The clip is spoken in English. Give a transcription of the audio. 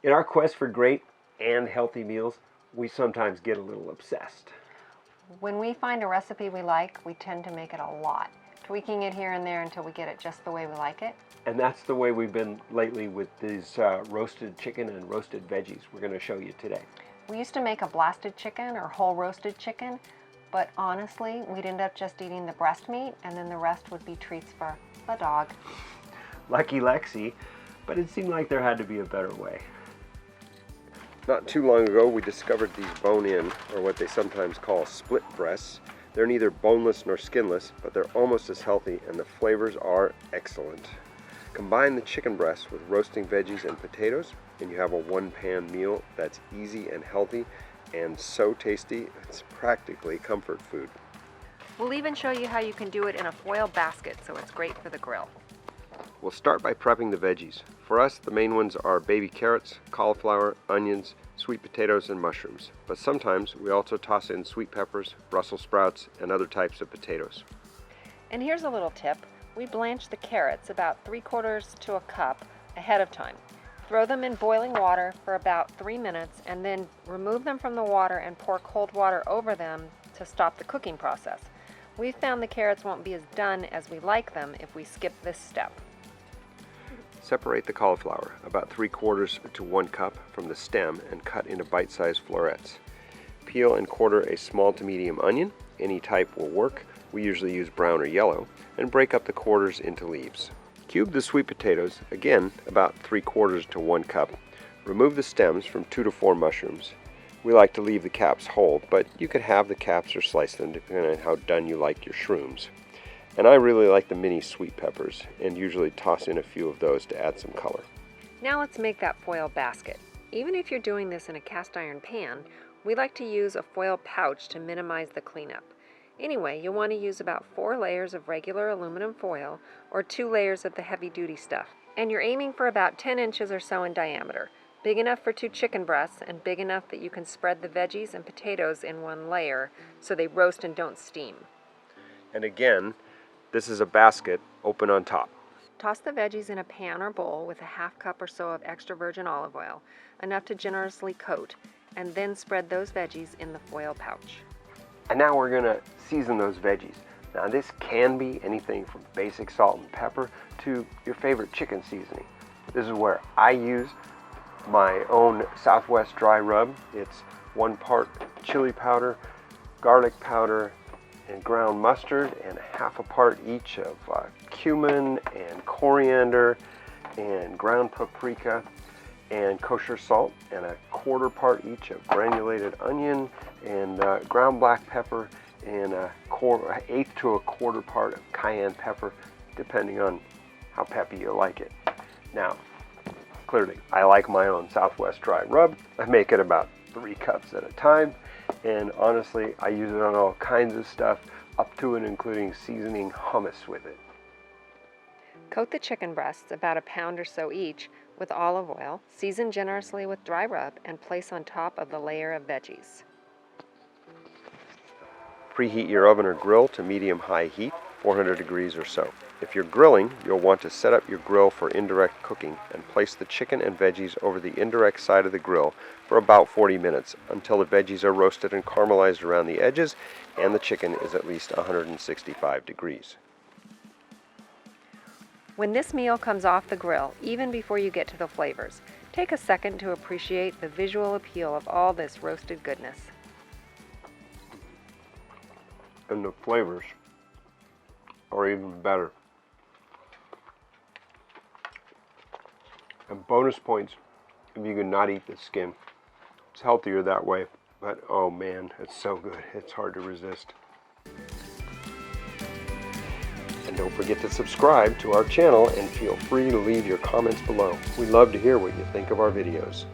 In our quest for great and healthy meals, we sometimes get a little obsessed. When we find a recipe we like, we tend to make it a lot, tweaking it here and there until we get it just the way we like it. And that's the way we've been lately with these roasted chicken and roasted veggies we're going to show you today. We used to make a blasted chicken or whole roasted chicken, but honestly, we'd end up just eating the breast meat and then the rest would be treats for the dog. Lucky Lexi, but it seemed like there had to be a better way. Not too long ago, we discovered these bone-in, or what they sometimes call split breasts. They're neither boneless nor skinless, but they're almost as healthy, and the flavors are excellent. Combine the chicken breasts with roasting veggies and potatoes, and you have a one-pan meal that's easy and healthy, and so tasty, it's practically comfort food. We'll even show you how you can do it in a foil basket, so it's great for the grill. We'll start by prepping the veggies. For us, the main ones are baby carrots, cauliflower, onions, sweet potatoes, and mushrooms. But sometimes we also toss in sweet peppers, Brussels sprouts, and other types of potatoes. And here's a little tip. We blanch the carrots about 3/4 to a cup ahead of time. Throw them in boiling water for about 3 minutes and then remove them from the water and pour cold water over them to stop the cooking process. We've found the carrots won't be as done as we like them if we skip this step. Separate the cauliflower, about 3/4 to 1 cup, from the stem and cut into bite-sized florets. Peel and quarter a small to medium onion. Any type will work. We usually use brown or yellow, and break up the quarters into leaves. Cube the sweet potatoes, again about 3/4 to 1 cup. Remove the stems from 2 to 4 mushrooms. We like to leave the caps whole, but you could have the caps or slice them depending on how done you like your shrooms. And I really like the mini sweet peppers, and usually toss in a few of those to add some color. Now let's make that foil basket. Even if you're doing this in a cast iron pan, we like to use a foil pouch to minimize the cleanup. Anyway, you'll want to use about 4 layers of regular aluminum foil or 2 layers of the heavy-duty stuff. And you're aiming for about 10 inches or so in diameter, big enough for 2 chicken breasts and big enough that you can spread the veggies and potatoes in one layer so they roast and don't steam. And again, this is a basket open on top. Toss the veggies in a pan or bowl with a 1/2 cup or so of extra virgin olive oil, enough to generously coat, and then spread those veggies in the foil pouch. And now we're going to season those veggies. Now this can be anything from basic salt and pepper to your favorite chicken seasoning. This is where I use my own Southwest dry rub. It's 1 part chili powder, garlic powder, and ground mustard, and 1/2 part each of cumin and coriander and ground paprika and kosher salt, and 1/4 part each of granulated onion and ground black pepper, and 1/8 to 1/4 part of cayenne pepper, depending on how peppy you like it. Now, clearly, I like my own Southwest dry rub. I make it about 3 cups at a time, and honestly, I use it on all kinds of stuff, up to and including seasoning hummus with it. Coat the chicken breasts, about 1 pound or so each, with olive oil, season generously with dry rub, and place on top of the layer of veggies. Preheat your oven or grill to medium-high heat, 400 degrees or so. If you're grilling, you'll want to set up your grill for indirect cooking and place the chicken and veggies over the indirect side of the grill for about 40 minutes until the veggies are roasted and caramelized around the edges and the chicken is at least 165 degrees. When this meal comes off the grill, even before you get to the flavors, take a second to appreciate the visual appeal of all this roasted goodness. And the flavors are even better. And bonus points if you can not eat the skin. It's healthier that way, but oh man, it's so good. It's hard to resist. And don't forget to subscribe to our channel and feel free to leave your comments below. We love to hear what you think of our videos.